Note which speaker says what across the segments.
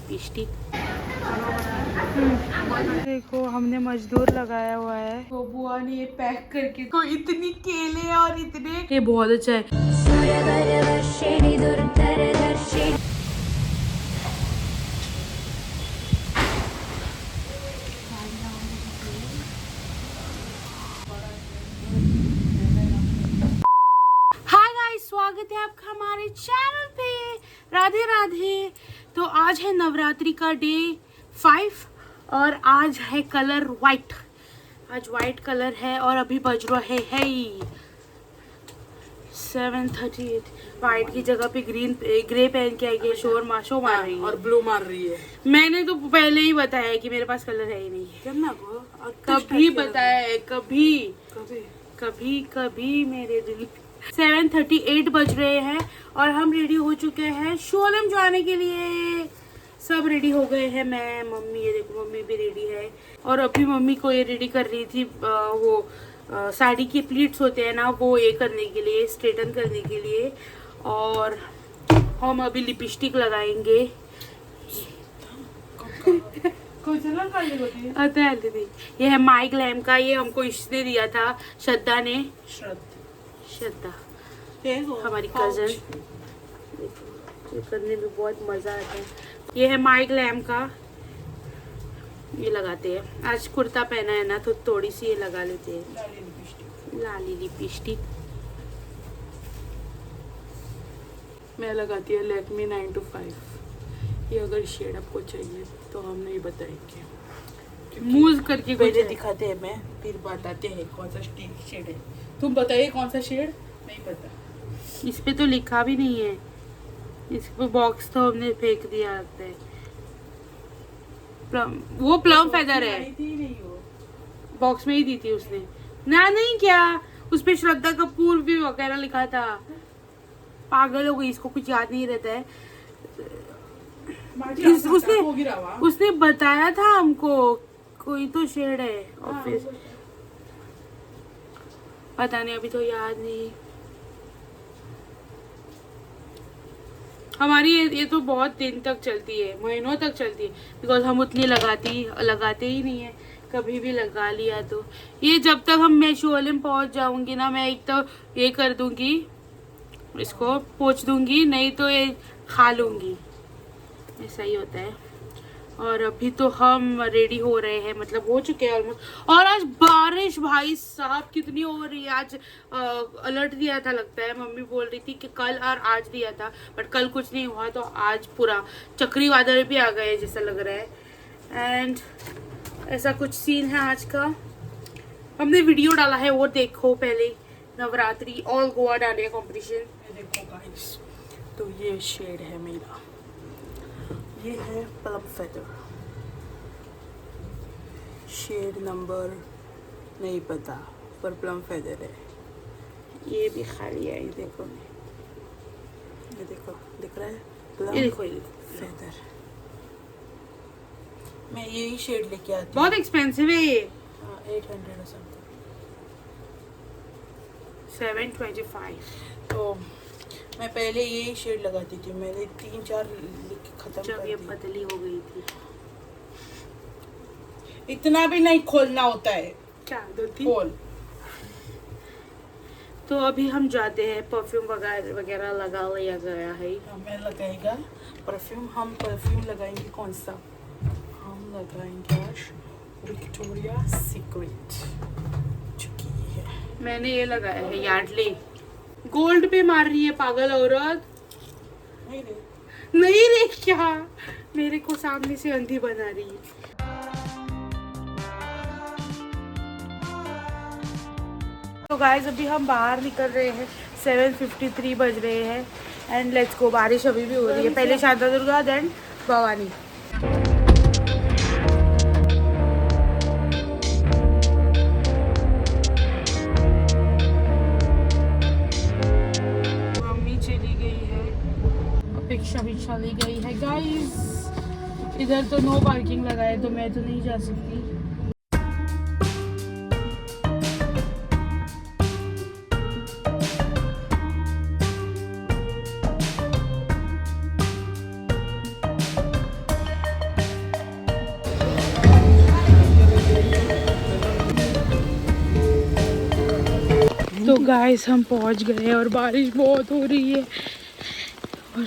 Speaker 1: Lipstick. देखो हमने मजदूर लगाया हुआ है, तो बुआ ने ये पैक करके को इतनी केले और इतने, ये बहुत अच्छा है। हाय गाइस, स्वागत है आपका हमारे चैनल पे। राधे राधे। तो आज है नवरात्रि का डे 5 और आज है कलर वाइट। आज वाइट कलर है और अभी बज रहा है 7:38। वाइट की जगह पे ग्रे पहन के आई है, शो मार रही है
Speaker 2: और ब्लू मार रही है।
Speaker 1: मैंने तो पहले ही बताया कि मेरे पास कलर है ही नहीं।
Speaker 2: करना को
Speaker 1: कभी बताया है, कभी मेरे दिल। 7:38 बज रहे हैं और हम रेडी हो चुके हैं शोलम जाने के लिए। सब रेडी हो गए हैं, मैं मम्मी, ये देखो मम्मी भी रेडी है। और अभी मम्मी को ये रेडी कर रही थी, वो साड़ी के प्लीट्स होते हैं ना, वो ये करने के लिए, स्ट्रेटन करने के लिए। और हम अभी लिपस्टिक लगाएंगे। ये है माई ग्लैम का, ये हमको इसने दिया था, श्रद्धा ने। श्रद्धा हमारी कजन। ये करने में बहुत मजा आता है। ये है माई ग्लैम का, ये लगाते हैं। आज कुर्ता पहना है ना, तो थोड़ी सी ये लगा लेते हैं, लाली लिपस्टिक।
Speaker 2: मैं लगाती है लैक्मे 9 to 5। ये अगर शेड आपको चाहिए तो हम नहीं बताएंगे,
Speaker 1: मूव करके
Speaker 2: पहले दिखाते हैं, मैं फिर बताते हैं कौन सा शेड है। तुम बताइए कौन सा शेड। नहीं पता,
Speaker 1: इस पे तो लिखा भी नहीं है, इस पे बॉक्स तो हमने फेंक दिया है। वो प्लम फेदर है,
Speaker 2: नहीं वो
Speaker 1: बॉक्स में ही दी थी उसने ना। नहीं क्या, उस पे श्रद्धा कपूर भी वगैरह लिखा था। पागल हो गई, इसको कुछ याद नहीं रहता है। उसने बताया था हमको कोई तो शेड है, और फिर पता नहीं, अभी तो याद नहीं। हमारी ये तो बहुत दिन तक चलती है, महीनों तक चलती है, बिकॉज हम उतनी लगाते ही नहीं है। कभी भी लगा लिया तो ये जब तक मैं शोलम पहुंच जाऊंगी ना, मैं एक तो ये कर दूंगी, इसको पोंछ दूंगी, नहीं तो ये खा लूंगी। ऐसा ही होता है। और अभी तो हम रेडी हो रहे हैं, मतलब हो चुके हैं ऑलमोस्ट। और आज बारिश भाई साहब कितनी हो रही है। आज अलर्ट दिया था, लगता है मम्मी बोल रही थी कि कल और आज दिया था, बट कल कुछ नहीं हुआ, तो आज पूरा चक्री बादल भी आ गए जैसा लग रहा है। एंड ऐसा कुछ सीन है आज का। हमने वीडियो डाला है, वो देखो पहले, नवरात्रि ऑल गोवा डांडिया कॉम्पिटिशन।
Speaker 2: देखो गाइस, तो ये शेड है मेरा, ये है प्लम फेदर। शेड नंबर नहीं पता, पर प्लम फेदर है।
Speaker 1: ये भी खाली है, ये देखो,
Speaker 2: ये देखो, दिख रहा है प्लम,
Speaker 1: ये देखो
Speaker 2: फेदर। मैं यही शेड लेके आती हूँ।
Speaker 1: बहुत एक्सपेंसिव है ये,
Speaker 2: 800 और समथिंग,
Speaker 1: 725।
Speaker 2: तो मैं पहले यही शेड लगाती थी। मैंने 3-4 खत्म
Speaker 1: जब
Speaker 2: कर
Speaker 1: ये
Speaker 2: दी।
Speaker 1: पतली हो गई थी।
Speaker 2: इतना भी नहीं खोलना होता है,
Speaker 1: क्या दो-तीन
Speaker 2: खोल।
Speaker 1: तो अभी हम जाते हैं, परफ्यूम वगैरह लगा लिया गया है।
Speaker 2: हमें लगाएगा परफ्यूम। हम परफ्यूम लगाएंगे कौन सा? हम लगाएंगे आज विक्टोरिया सीक्रेट, चुकी है।
Speaker 1: मैंने ये लगाया है यार्डली। गोल्ड पे मार रही है पागल औरत। नहीं रे, क्या मेरे को सामने से अंधी बना रही है। तो गाइस अभी हम बाहर निकल रहे हैं, 7:53 बज रहे हैं। And let's go. बारिश अभी भी हो रही है, पहले शारदा दुर्गा, देन भवानी। मम्मी चली गई है, अपेक्षा भी चली गई है। गाइस इधर तो नो पार्किंग लगा है, तो मैं तो नहीं जा सकती। गाइस हम पहुंच गए और बारिश बहुत हो रही है। और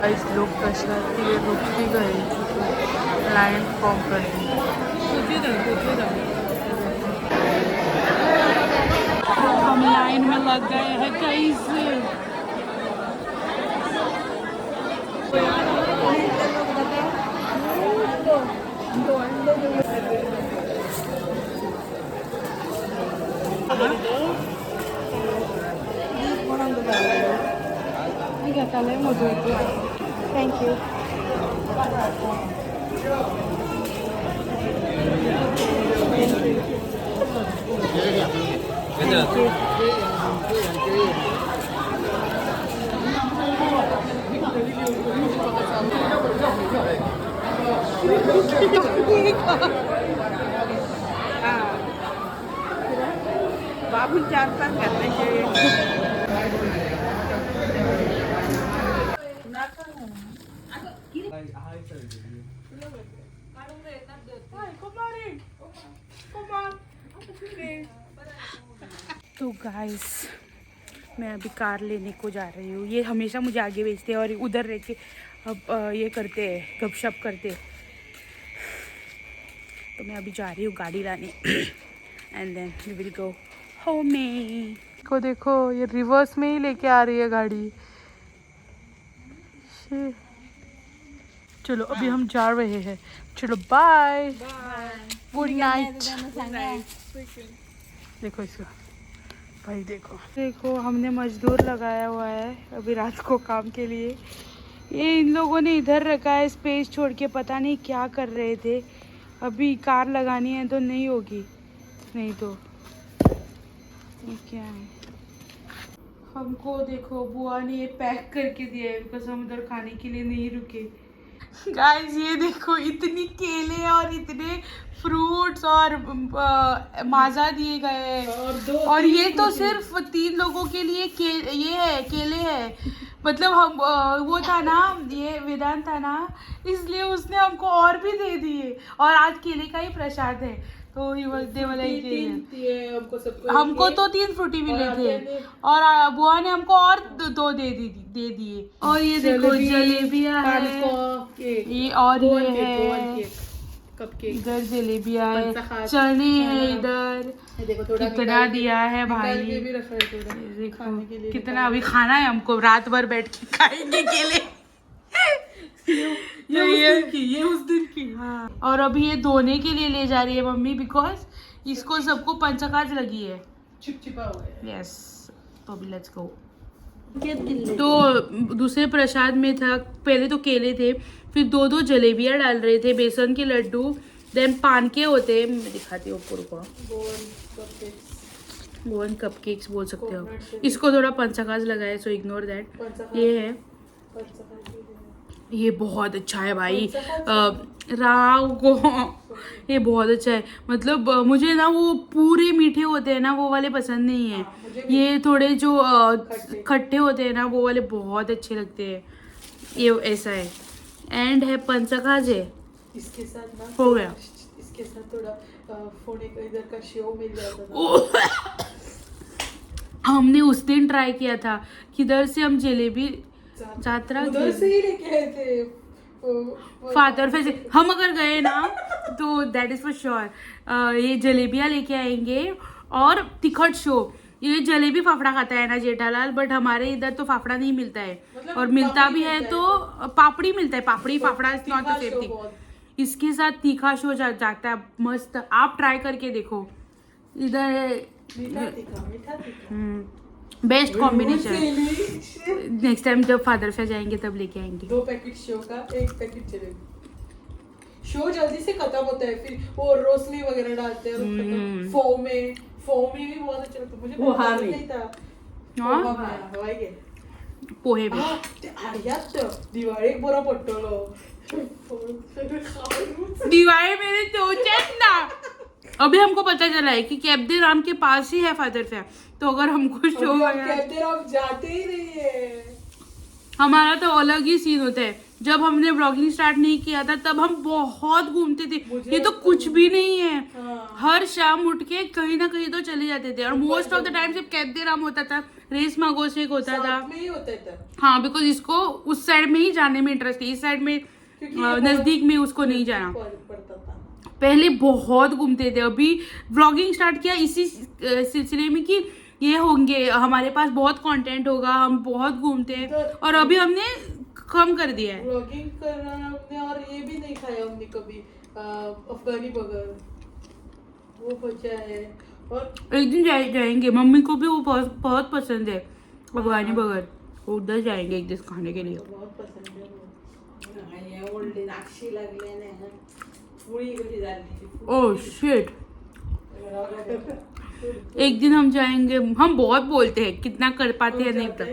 Speaker 2: गाइस लोग दर्शन के लिए रुक भी गए, लाइन फॉर्म करने।
Speaker 1: हम लाइन में लग गए हैं गाइस। Thank you.
Speaker 2: बाबू 4-5 करने चाहिए।
Speaker 1: तो गाइस मैं अभी कार लेने को जा रही हूँ। ये हमेशा मुझे आगे भेजते हैं और उधर रह के अब ये करते हैं, गपशप करते। तो मैं अभी जा रही हूँ गाड़ी लाने and then we will go home. को देखो ये रिवर्स में ही लेके आ रही है गाड़ी। चलो अभी हम जा रहे हैं। चलो बाय, गुड नाइट। देखो इसको भाई, देखो हमने मजदूर लगाया हुआ है अभी रात को काम के लिए। ये इन लोगों ने इधर रखा है स्पेस छोड़ के, पता नहीं क्या कर रहे थे। अभी कार लगानी है तो नहीं होगी, नहीं तो ये क्या है। हमको देखो बुआ ने ये पैक करके दिया है बिकॉज हम उधर खाने के लिए नहीं रुके। गाइस ये देखो इतनी केले और इतने फ्रूट्स और माजा दिए गए हैं और ये तो सिर्फ 3 लोगों के लिए ये है केले है। मतलब हम वो था ना, ये वेदांत था ना, इसलिए उसने हमको और भी दे दिए और आज केले का ही प्रसाद है। तो ही दे वाला ही केले हमको तो 3 फ्रूटी मिले थे और बुआ ने हमको और 2 दे दिए। और ये देखो जलेबियाँ है, ये और ये है, इधर जलेबियाँ है, चने है, इधर कितना दिया है भाई। देखो कितना अभी खाना है हमको, रात भर बैठ के खाएंगे केले। ये उस दिन की हाँ। और अभी ये धोने के लिए ले जा रही है मम्मी बिकॉज इसको सबको पंचकाज लगी है, चिपचिपा हुआ है। यस तो अभी लेट्स गो। तो दूसरे प्रसाद में था, पहले तो केले थे, फिर 2 जलेबियाँ डाल रहे थे, बेसन के लड्डू, देन पान के होते हैं, मैं दिखाती हूँ आपको, रुको, गोवन कपकेक्स बोल सकते हो, इसको थोड़ा पंचाकाज लगाया, सो इग्नोर दैट। ये है, ये बहुत अच्छा है भाई, राव को ये बहुत अच्छा है, मतलब मुझे ना वो पूरे मीठे होते हैं ना वो वाले पसंद नहीं है, ये थोड़े जो खट्टे होते हैं ना वो वाले बहुत अच्छे लगते हैं, ये ऐसा है। एंड है पंचाकाज है,
Speaker 2: इसके साथ ना
Speaker 1: हो गया,
Speaker 2: इसके साथ थोड़ा फोड़े का इधर का शेव मिल जाता था।
Speaker 1: हमने उस दिन ट्राई किया था, किधर से हम जलेबी यात्रा
Speaker 2: उधर से ही लेके आए थे
Speaker 1: फादर, फिर हम अगर गए ना तो दैट इज फॉर श्योर ये जलेबियाँ लेके आएंगे और तिखट शो। ये जलेबी फाफड़ा खाता है ना जेठालाल, बट हमारे इधर तो फाफड़ा नहीं मिलता है, मतलब और मिलता भी है तो पापड़ी मिलता है, papdi fafda is not the same thing. इसके साथ तीखा शो जाता है मस्त, आप ट्राई करके देखो, इधर है बेस्ट कॉम्बिनेशन। नेक्स्ट टाइम जब फादर से जाएंगे तब लेके आएंगे
Speaker 2: 2 पैकेट शो का, 1 पैकेट जलेबी। शो जल्दी से खत्म होता है, फिर वो रोशनी वगैरह डालते हैं और फोम में भी बहुत अच्छा लगता है, मुझे पसंद नहीं था।
Speaker 1: पोहे में
Speaker 2: दिवाळी बरा पडटलो,
Speaker 1: दिवाळी मेरे सोचत ना, अभी हमको पता चला है कि कैब्दे राम के पास ही है फादर फेयर, तो अगर हमको शो
Speaker 2: कैब्दे राम जाते ही नहीं है।
Speaker 1: हमारा तो अलग ही सीन होता है, जब हमने ब्लॉगिंग स्टार्ट नहीं किया था तब हम बहुत घूमते थे, ये तो कुछ भी नहीं है। हर शाम उठ के कहीं ना कहीं तो चले जाते थे, और मोस्ट ऑफ द टाइम सिर्फ कैब्दे राम होता था, रेस मागोसेक होता था। हाँ, बिकॉज इसको उस साइड में ही जाने में इंटरेस्ट है, इस साइड में नजदीक में उसको नहीं जाना। पहले बहुत घूमते थे, अभी व्लॉगिंग स्टार्ट किया इसी सिलसिले में कि ये होंगे, हमारे पास बहुत कंटेंट होगा, हम बहुत घूमते हैं, और अभी हमने कम कर दिया है
Speaker 2: व्लॉगिंग करना हमने, और ये भी नहीं खाया हमने कभी अफगानी बर्गर, वो बचा है। और
Speaker 1: एक दिन जाएंगे, मम्मी को भी वो बहुत पसंद है अफगानी बर्गर, उधर जाएंगे एक दिन खाने के लिए,
Speaker 2: बहुत पसंद है वो। ओल्ड नाक्षी लागले ना पुरी कधी झाली।
Speaker 1: ओह शिट, एक दिन हम जाएंगे, हम बहुत बोलते हैं, कितना कर पाते हैं नहीं पता।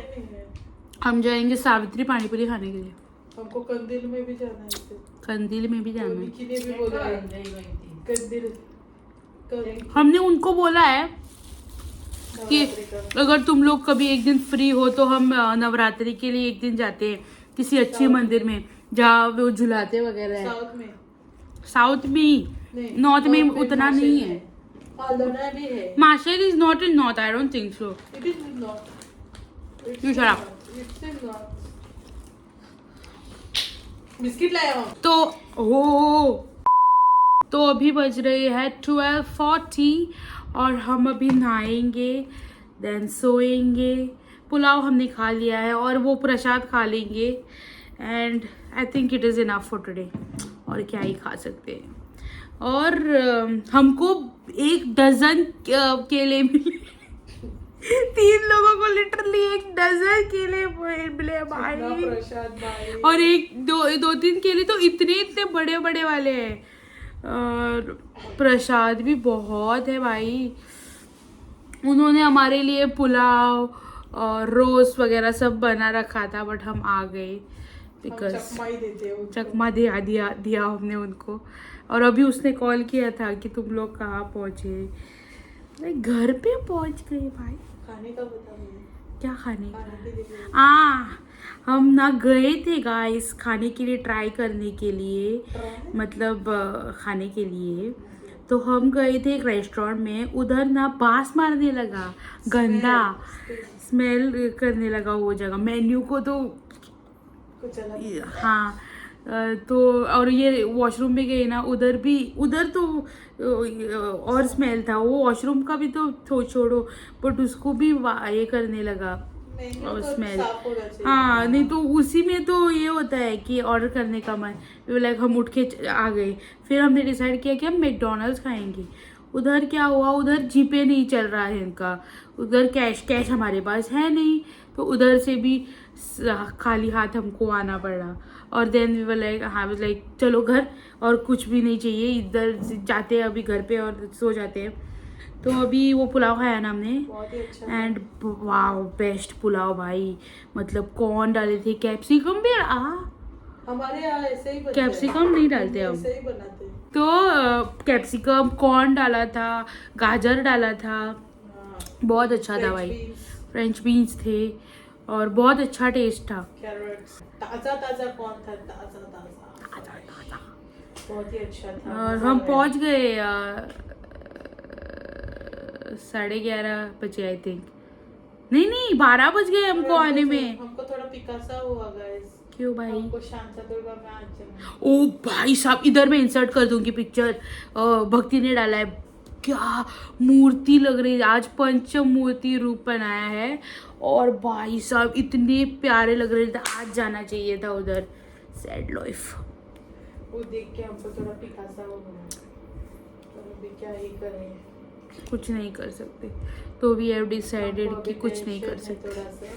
Speaker 1: हम जाएंगे सावित्री पानीपुरी खाने के लिए,
Speaker 2: हमको कंदिल में भी जाना है,
Speaker 1: कंदिल में भी जाना है,
Speaker 2: भी बोला है कंदिल।
Speaker 1: हमने उनको बोला है कि अगर तुम लोग कभी एक दिन फ्री हो तो हम नवरात्रि के लिए एक दिन जाते हैं किसी अच्छी मंदिर में जहाँ वो झुलाते वगैरह है। साउथ में ही, नॉर्थ में उतना नहीं है।
Speaker 2: भी है।
Speaker 1: Marshal is not in north, I don't think so.
Speaker 2: It is not.
Speaker 1: You shut up.
Speaker 2: It's not. Biscuit लाया हूँ।
Speaker 1: तो अभी बज रही है 12:40 और हम अभी नहाएंगे, देन सोएंगे। पुलाव हमने खा लिया है और वो प्रसाद खा लेंगे, and I think it is enough for today. और क्या ही खा सकते हैं। और हमको 1 डज़न केले मिले 3 लोगों को लिटरली 1 डज़न केले मिले भाई। और 2-3 केले तो इतने बड़े बड़े वाले हैं। और प्रसाद भी बहुत है भाई। उन्होंने हमारे लिए पुलाव और रोस्ट वगैरह सब बना रखा था, बट हम आ गए बिकॉज चकमा दिया हमने उनको। और अभी उसने कॉल किया था कि तुम लोग कहाँ पहुँचे। मैं घर पे पहुँच गई भाई।
Speaker 2: खाने का बता मुझे।
Speaker 1: क्या खाने का? हम ना गए थे गाइस खाने के लिए, ट्राई करने के लिए, मतलब खाने के लिए। तो हम गए थे एक रेस्टोरेंट में, उधर ना बास मारने लगा, गंदा स्मेल करने लगा वो जगह। मेन्यू को तो हाँ, तो और ये वॉशरूम में गए ना, उधर तो और स्मेल था। वो वॉशरूम का भी तो छोड़ो, बट उसको भी ये करने लगा और स्मेल। हाँ, नहीं तो उसी में तो ये होता है कि ऑर्डर करने का मन, लाइक हम उठ के आ गए। फिर हमने डिसाइड किया कि हम मैकडॉनल्ड्स खाएंगे। उधर क्या हुआ, उधर जीपे नहीं चल रहा है इनका, उधर कैश हमारे पास है नहीं, तो उधर से भी खाली हाथ हमको आना पड़ा। और देन वी वर लाइक, हाँ लाइक चलो घर, और कुछ भी नहीं चाहिए, इधर जाते हैं अभी घर पे और सो जाते हैं। तो अभी वो पुलाव खाया ना हमने,
Speaker 2: बहुत ही अच्छा
Speaker 1: एंड वाव बेस्ट पुलाव भाई, मतलब कॉर्न डाले थे, कैप्सिकम भी
Speaker 2: हमारे यहाँ ऐसे ही बनता है।
Speaker 1: कैप्सिकम नहीं डालते हम,
Speaker 2: ऐसे ही बनाते हैं।
Speaker 1: तो कैप्सिकम कॉर्न डाला था, गाजर डाला था,
Speaker 2: हाँ,
Speaker 1: बहुत अच्छा था भाई। फ्रेंच बीन्स थे और बहुत अच्छा टेस्ट था।
Speaker 2: कैरेट्स ताजा ताजा कौन था, ताजा ताजा बहुत ही अच्छा था।
Speaker 1: और हम पहुंच गए 11:30 बजे आई थिंक, नहीं 12 बज गए हमको आने में।
Speaker 2: हमको थोड़ा पिकासा हुआ गाइस।
Speaker 1: क्यों भाई?
Speaker 2: हमको शांता दुर्गा में आज चलना।
Speaker 1: ओ भाई साहब, इधर मैं इंसर्ट कर दूंगी पिक्चर, भक्ति ने डाला है, क्या मूर्ति लग रही है, आज पंचम मूर्ति रूप बनाया है, और भाई साहब इतने प्यारे लग रहे थे, आज जाना चाहिए था उधर। Sad life.
Speaker 2: वो देख के हमको थोड़ा पिकासा हो गया, तो अभी क्या ही करें,
Speaker 1: कुछ नहीं कर सकते, तो वी हैव डिसाइडेड कि कुछ नहीं कर सकते।
Speaker 2: थोड़ा सा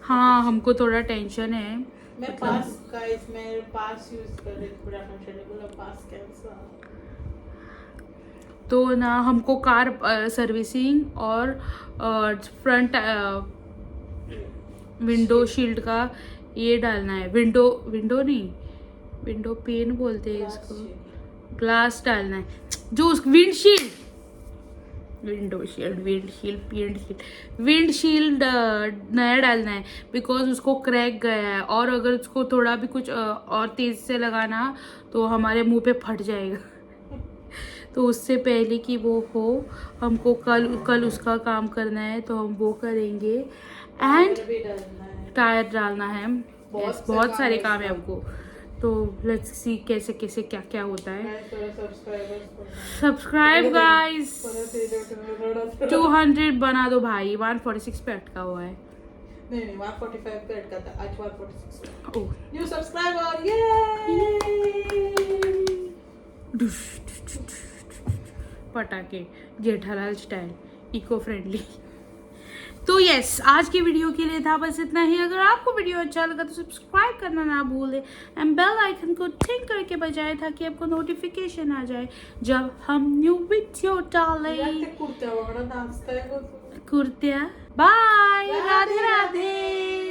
Speaker 1: हाँ हमको थोड़ा टेंशन है।
Speaker 2: मैं पास का इसमें पास यूज कर रही थोड़ा बोला पास कैंसिल।
Speaker 1: तो ना हमको कार सर्विसिंग और फ्रंट विंडो शील्ड का ये डालना है, विंडो नहीं, विंडो पेन बोलते हैं इसको, ग्लास डालना है, जो उस विंडशील्ड नया डालना है, बिकॉज उसको क्रैक गया है, और अगर उसको थोड़ा भी कुछ और तेज से लगाना तो हमारे मुंह पे फट जाएगा। तो उससे पहले कि वो हो, हमको कल उसका काम करना है, तो हम वो करेंगे। एंड टायर डालना है, बहुत सारे काम है हमको, तो लेट्स सी कैसे कैसे क्या क्या होता है। सब्सक्राइब गाइस, 200 बना दो भाई, 146 पे अटका हुआ है।
Speaker 2: नहीं 145 पे अटका था, आज 146।
Speaker 1: ओह
Speaker 2: न्यू सब्सक्राइबर, ये
Speaker 1: पटाखे जेठालाल स्टाइल, इको फ्रेंडली। तो यस, आज की वीडियो के लिए था बस इतना ही। अगर आपको वीडियो अच्छा लगा तो सब्सक्राइब करना ना भूलें, एंड बेल आइकन को टिक करके बजाएं, ताकि आपको नोटिफिकेशन आ जाए जब हम न्यू वीडियो डालें।
Speaker 2: कुर्ता वगैरह नाचता है वो।
Speaker 1: कुर्तिया, बाय, राधे राधे।